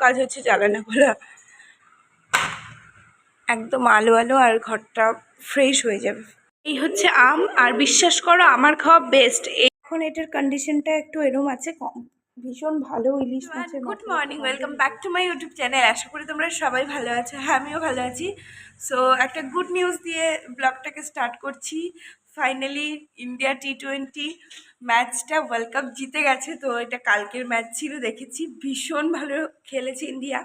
কাজ হচ্ছে জ্বালানা খোলা। একদম আলো আলো আর ঘরটা ফ্রেশ হয়ে যাবে। এই হচ্ছে আম, আর বিশ্বাস করো আমার খাওয়া বেস্ট। এখন এটার কন্ডিশনটা একটু এরম আছে, ভীষণ ভালো ইলিশ মাছের। Good morning, welcome back to my YouTube channel. আশা করি তোমরা সবাই ভালো আছো। হ্যাঁ, আমিও ভালো আছি। সো একটা গুড নিউজ দিয়ে ব্লগটাকে স্টার্ট করছি। ফাইনালি ইন্ডিয়া T20 ম্যাচটা ওয়ার্ল্ড কাপ জিতে গেছে। তো এটা কালকের ম্যাচ ছিল, দেখেছি ভীষণ ভালো খেলেছে ইন্ডিয়া।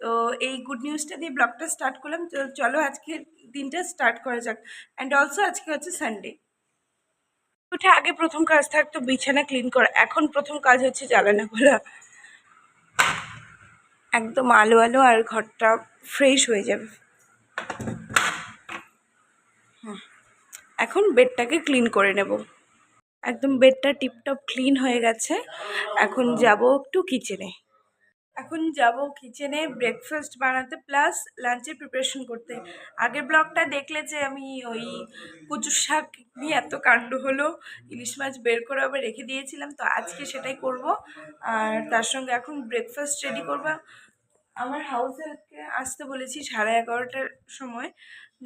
তো এই গুড নিউজটা দিয়ে ব্লগটা স্টার্ট করলাম। তো চলো আজকের দিনটা স্টার্ট করা যাক। অ্যান্ড অলসো আজকে হচ্ছে সানডে। উঠে আগে প্রথম কাজ থাকতো বিছানা ক্লিন করা, এখন প্রথম কাজ হচ্ছে জ্বালানা খোলা। একদম আলো আলো আর ঘরটা ফ্রেশ হয়ে যাবে। এখন বেডটাকে ক্লিন করে নেব। একদম বেডটা টিপটপ ক্লিন হয়ে গেছে। এখন যাব একটু কিচেনে। ব্রেকফাস্ট বানাতে প্লাস লাঞ্চের প্রিপারেশন করতে। আগের ব্লগটা দেখলে যে আমি ওই কচুর শাক নিয়ে এত কাণ্ড হলো, ইলিশ মাছ বের করে আবার রেখে দিয়েছিলাম। তো আজকে সেটাই করব, আর তার সঙ্গে এখন ব্রেকফাস্ট রেডি করব। আমার হাউস হেল্পকে আসতে বলেছি 11:30টার সময়।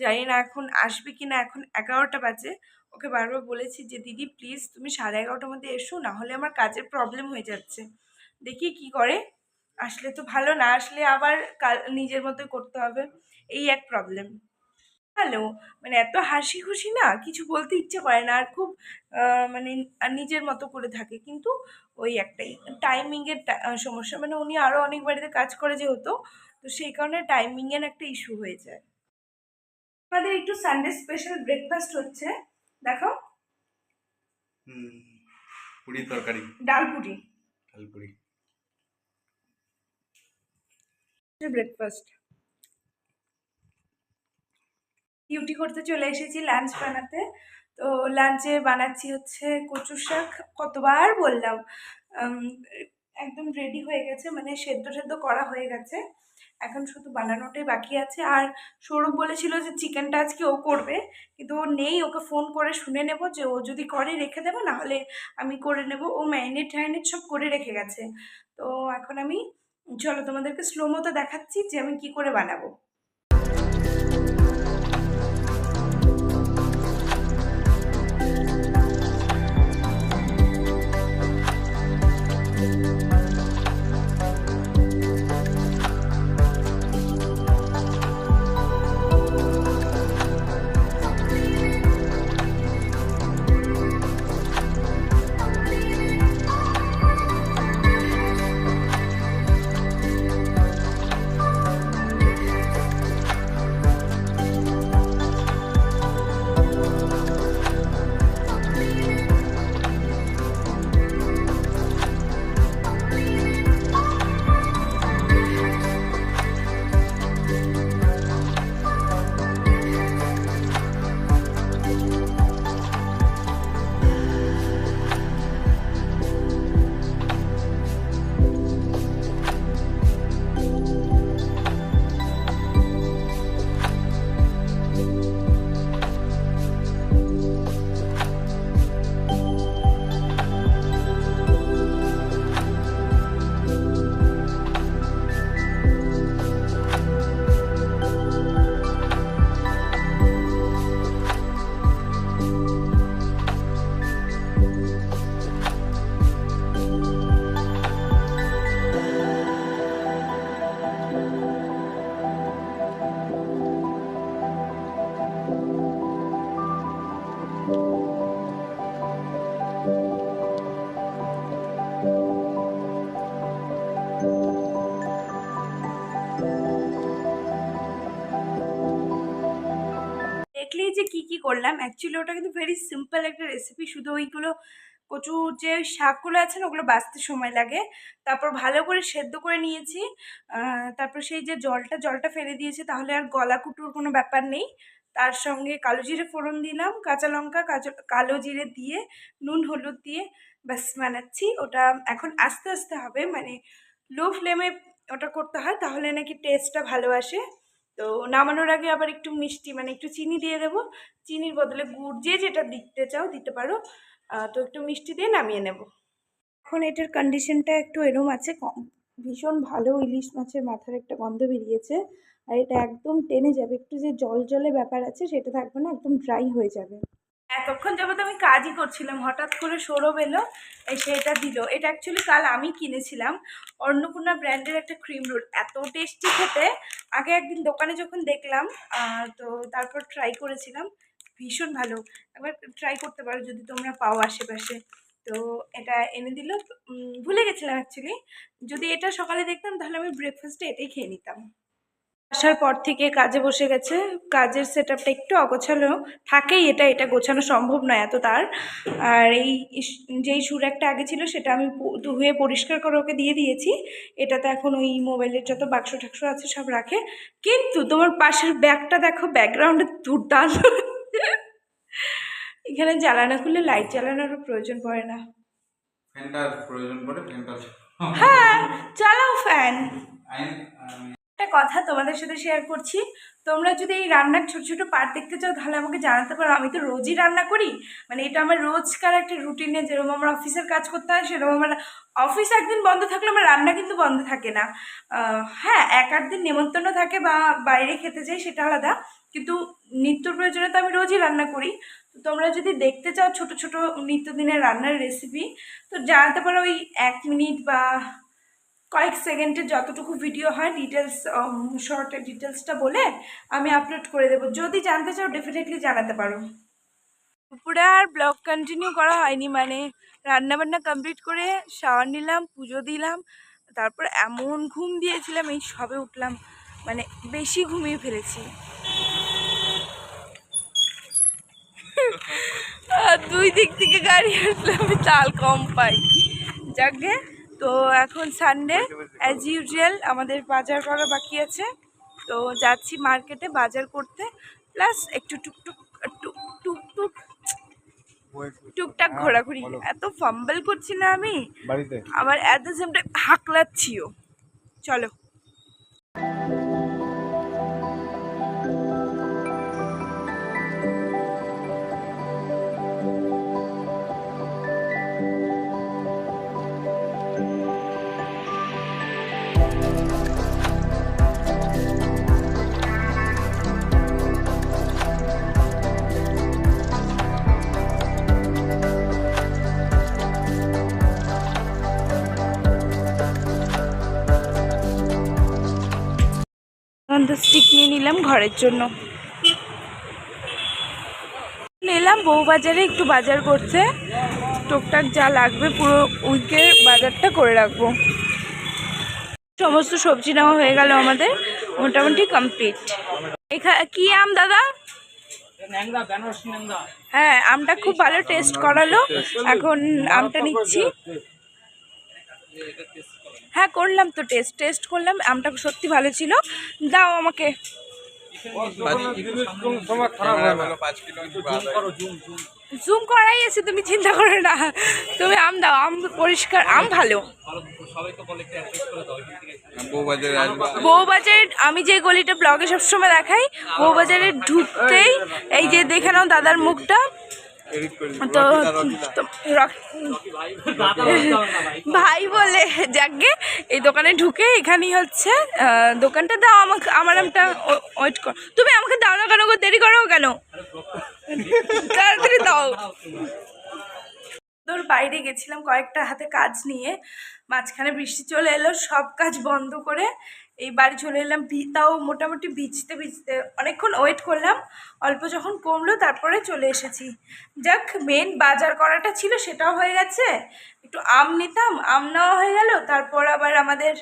জানি না এখন আসবে কি না, এখন 11টা বাজে। ওকে বারবার বলেছি যে দিদি প্লিজ তুমি 11:30টার মধ্যে এসো, না হলে আমার কাজের প্রবলেম হয়ে যাচ্ছে। দেখি কি করে, আসলে তো ভালো, না আসলে আবার নিজের মতোই করতে হবে, এই এক প্রবলেম। হ্যালো, মানে এত হাসি খুশি না, কিছু বলতে ইচ্ছে করে না, আর খুব মানে নিজের মতো করে থাকে। কিন্তু ওই একটাই টাইমিংয়ের সমস্যা, মানে উনি আরও অনেক বাড়িতে কাজ করে যেহেতু, তো সেই কারণে টাইমিংয়ের একটা ইস্যু হয়ে যায়। আমাদের একটু সানডে স্পেশাল ব্রেকফাস্ট হচ্ছে, দেখো। পুরি তরকারি, ডাল পুরি ব্রেকফাস্ট। ডিউটি করতে চলে এসেছি লাঞ্চ বানাতে। তো লাঞ্চে বানাচ্ছি হচ্ছে কচুর শাক। কতবার বললাম, একদম রেডি হয়ে গেছে, মানে সেদ্ধ করা হয়ে গেছে। এখন শুধু বানানোটাই বাকি আছে। আর সৌরভ বলেছিল যে চিকেনটা আজকে ও করবে, কিন্তু ও নেই। ওকে ফোন করে শুনে নেব, যে ও যদি করে রেখে দেবো, নাহলে আমি করে নেব। ও ম্যারিনেট সব করে রেখে গেছে। তো এখন আমি, চলো তোমাদেরকে স্লো মতো দেখাচ্ছি যে আমি কি করে বানাবো। দেখলেই যে কি করলাম, অ্যাকচুয়ালি ওটা কিন্তু ভেরি সিম্পল একটা রেসিপি। শুধু ওইগুলো কচু যে শাকগুলো আছে না, ওগুলো বাছতে সময় লাগে। তারপর ভালো করে সেদ্ধ করে নিয়েছি। তারপর সেই যে জলটা ফেলে দিয়েছে, তাহলে আর গলা কুটুর কোনো ব্যাপার নেই। তার সঙ্গে কালো জিরে ফোড়ন দিলাম, কাঁচা লঙ্কা, কালো জিরে দিয়ে নুন হলুদ দিয়ে ব্যাস বানাচ্ছি। ওটা এখন আস্তে আস্তে হবে, মানে লো ফ্লেমে ওটা করতে হয়, তাহলে নাকি টেস্টটা ভালো আসে। তো নামানোর আগে আবার একটু মিষ্টি, মানে একটু চিনি দিয়ে দেবো। চিনির বদলে গুড়, যে যেটা দিতে চাও দিতে পারো। তো একটু মিষ্টি দিয়ে নামিয়ে নেব। এখন এটার কন্ডিশনটা একটু এরম আছে, ভীষণ ভালো ইলিশ মাছের মাথার একটা গন্ধ বেরিয়েছে। আর এটা একদম টেনে যাবে, একটু যে জল জলে ব্যাপার আছে সেটা থাকবে না, একদম ড্রাই হয়ে যাবে। এতক্ষণ যাবত আমি কাজই করছিলাম, হঠাৎ করে সৌরভ এলো, এসে এটা দিল। এটা অ্যাকচুয়ালি কাল আমি কিনেছিলাম, অন্নপূর্ণা ব্র্যান্ডের একটা ক্রিম রোল, এত টেস্টি খেতে। আগে একদিন দোকানে যখন দেখলাম তো তারপর ট্রাই করেছিলাম, ভীষণ ভালো। একবার ট্রাই করতে পারো যদি তোমরা পাও আশেপাশে। তো এটা এনে দিল, ভুলে গেছিলাম অ্যাকচুয়ালি। যদি এটা সকালে দেখতাম তাহলে আমি ব্রেকফাস্টে এটাই খেয়ে নিতাম। আসার পর থেকে কাজে বসে গেছে, কাজের সেট আপটা একটু অগোছালো থাকেই, এটা গোছানো সম্ভব নয় এত তার। আর এই যেই সুর একটা আগে ছিল সেটা আমি ধুয়ে পরিষ্কার করে ওকে দিয়ে দিয়েছি। এটাতে এখন ওই মোবাইলের যত বাক্স টাক্স আছে সব রাখে। কিন্তু তোমার পাশের ব্যাগটা দেখো, ব্যাকগ্রাউন্ডে দুর্দান্ত। এখানে জ্বালানা খুলে লাইট জ্বালানোরও প্রয়োজন পড়ে না। ফ্যানটার প্রয়োজন পড়ে, ফ্যানটা হ্যাঁ, চালাও ফ্যান। একটা কথা তোমাদের সাথে শেয়ার করছি, তোমরা যদি এই রান্নার ছোট ছোট পার্ট দেখতে চাও তাহলে আমাকে জানাতে পারো। আমি তো রোজই রান্না করি, মানে এটা আমার রোজকার একটা রুটিনে, যেরকম আমার অফিসের কাজ করতে হয় সেরকম আমার অফিস একদিন বন্ধ থাকলে আমার রান্না কিন্তু বন্ধ থাকে না। হ্যাঁ, এক আধ দিন নেমন্তন্ন থাকে বা বাইরে খেতে যাই সেটা আলাদা, কিন্তু নিত্য প্রয়োজনে তো আমি রোজই রান্না করি। তো তোমরা যদি দেখতে চাও ছোট ছোট নিত্যদিনের রান্নার রেসিপি, তো জানাতে পারো। ওই 1 মিনিট বা কয়েক সেকেন্ডের যতটুকু ভিডিও হয় ডিটেলস, শর্টের ডিটেলসটা বলে আমি আপলোড করে দেবো। যদি জানতে চাও ডেফিনেটলি জানাতে পারো। দুপুরে আর ব্লগ কন্টিনিউ করা হয়নি, মানে রান্নাবান্না কমপ্লিট করে শাওয়ার নিলাম, পুজো দিলাম, তারপর এমন ঘুম দিয়েছিলাম, এই সবে উঠলাম, মানে বেশি ঘুমিয়ে ফেলেছি। আর দুই দিক থেকে গাড়ি আসলে আমি চাল কম পাই। যাকে তো এখন সানডে, অ্যাজ ইউজুয়াল আমাদের বাজার করা বাকি আছে, তো যাচ্ছি মার্কেটে বাজার করতে, প্লাস একটু টুকটুক টুকটুক টুকটাক ঘোরাঘুরি। এত ফাম্বল করছি না আমি, আবার এত দ্য সেম টাইম হাঁকলাচ্ছিও। চলো। স্টিক নিয়ে নিলাম ঘরের জন্য। এলাম বউবাজারে একটু বাজার করতে, টুকটাক যা লাগবে পুরো উইকের বাজারটা করে রাখবো। সমস্ত সবজি নেওয়া হয়ে গেল আমাদের, মোটামুটি কমপ্লিট। এখানে কি আম দাদা? হ্যাঁ, আমটা খুব ভালো টেস্ট করালো, এখন আমটা নিচ্ছি। হ্যাঁ করলাম তো, টেস্ট করলাম, আমটা সত্যি ভালো ছিল। দাও আমাকে। জুম করাই আছে, তুমি চিন্তা করো না, তুমি আম দাও, আম পরিষ্কার, আম ভালো। বউবাজার আমি যে গলিটা ব্লগে সবসময় দেখাই, বউবাজারে ঢুকতেই এই যে দেখে নাও দাদার মুখটা, তো ভাই বলে যাকে, এই দোকানে ঢুকে এখানেই হচ্ছে দোকানটা। দাও আমাকে, আমার নামটা ওয়েট কর, তুমি আমাকে দাও না কেন গো, দেরি করো কেন, তাড়াতাড়ি দাও। তোর বাইরে গেছিলাম কয়েকটা হাতে কাজ নিয়ে, মাঝখানে বৃষ্টি চলে এলো, সব কাজ বন্ধ করে এই বাড়ি চলে এলাম। তাও মোটামুটি ভিজতে ভিজতে অনেকক্ষণ ওয়েট করলাম, অল্প যখন কমলো তারপরে চলে এসেছি। যাক, মেন বাজার করাটা ছিল সেটাও হয়ে গেছে। একটু আম নিতাম, আম নেওয়া হয়ে গেল। তারপর আবার আমাদের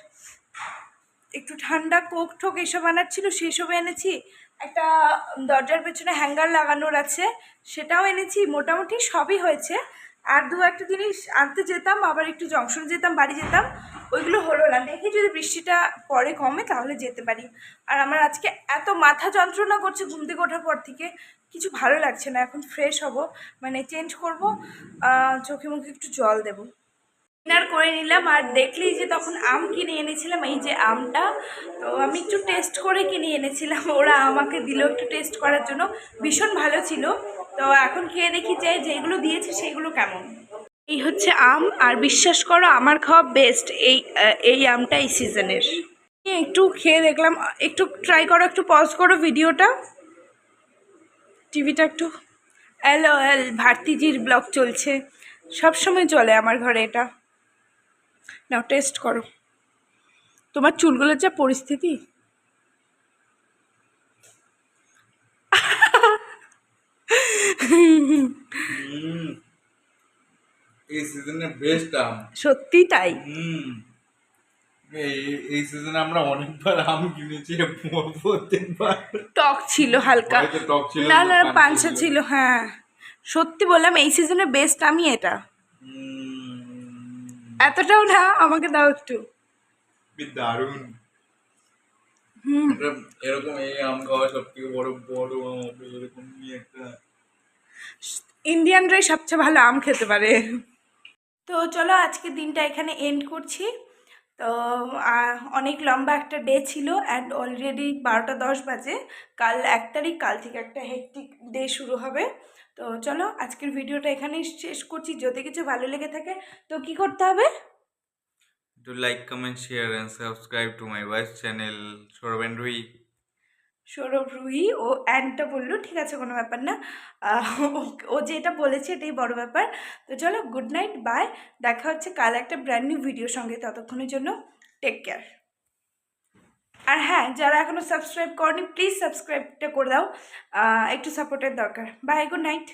একটু ঠান্ডা কোক ঠোক এসব আনার ছিল, সেসব এনেছি। একটা দরজার পেছনে হ্যাঙ্গার লাগানোর আছে, সেটাও এনেছি। মোটামুটি সবই হয়েছে। আর দু একটা জিনিস আনতে যেতাম, আবার একটু জংশন যেতাম, বাড়ি যেতাম, ওইগুলো হলো না। দেখি যদি বৃষ্টিটা পরে কমে তাহলে যেতে পারি। আর আমার আজকে এত মাথা যন্ত্রণা করছে ঘুম থেকে ওঠার পর থেকে, কিছু ভালো লাগছে না। এখন ফ্রেশ হব, মানে চেঞ্জ করব, চোখে মুখে একটু জল দেবো, ডিনার করে নিলাম। আর দেখলেই যে তখন আম কিনে এনেছিলাম, এই যে আমটা, তো আমি একটু টেস্ট করে কিনে এনেছিলাম, ওরা আমাকে দিল একটু টেস্ট করার জন্য, ভীষণ ভালো ছিল। তো এখন খেয়ে দেখি যে যেগুলো দিয়েছে সেগুলো কেমন। এই হচ্ছে আম, আর বিশ্বাস করো আমার খাওয়া বেস্ট এই আমটা এই সিজনের। একটু খেয়ে দেখলাম, একটু ট্রাই করো, একটু পজ করো ভিডিওটা, টিভিটা একটু। এল ভারতীজির ব্লগ চলছে, সব সময় চলে আমার ঘরে এটা। নাও টেস্ট করো, তোমার চুলগুলোর যা পরিস্থিতি। এই সিজনের বেস্ট আম। সত্যি তাই। এই সিজনে আমরা অনেকবার আম কিনেছি, প্রত্যেকবার টক ছিল হালকা, হয়তো টক ছিল, না না পানসে পাঞ্চা ছিল, হ্যাঁ সত্যি বললাম এই সিজনে বেস্ট আমি এটা। এতটাও না, আমাকে দাও একটু। কি দারুণ। হুম। এরকম এই আম খাওয়া সব থেকে বড় বড় আম হবে, এরকম নিয়ে একটা। ইন্ডিয়ানরাই সবচেয়ে ভালো আম খেতে পারে। তো চলো আজকের দিনটা এখানে এন্ড করছি। তো অনেক লম্বা একটা ডে ছিল, অ্যান্ড অলরেডি 12টা 10 বাজে। কাল 1 তারিখ, কাল থেকে একটা হেক্টিক ডে শুরু হবে। তো চলো আজকের ভিডিওটা এখানেই শেষ করছি। যদি কিছু ভালো লেগে থাকে তো কি করতে হবে? Do like, comment, share and subscribe to my wife's channel, Saurav and Rui. Sourav Ruhi ও অ্যান্ডটা বললো, ঠিক আছে কোনো ব্যাপার না। ও যেটা বলেছে এটাই বড় ব্যাপার। তো চলো, গুড নাইট, বাই। দেখা হচ্ছে কাল একটা ব্র্যান্ড নিউ ভিডিওর সঙ্গে। ততক্ষণের জন্য টেক কেয়ার। আর হ্যাঁ, যারা এখনও সাবস্ক্রাইব করনি প্লিজ সাবস্ক্রাইবটা করে দাও, একটু সাপোর্টের দরকার। Bye, good night.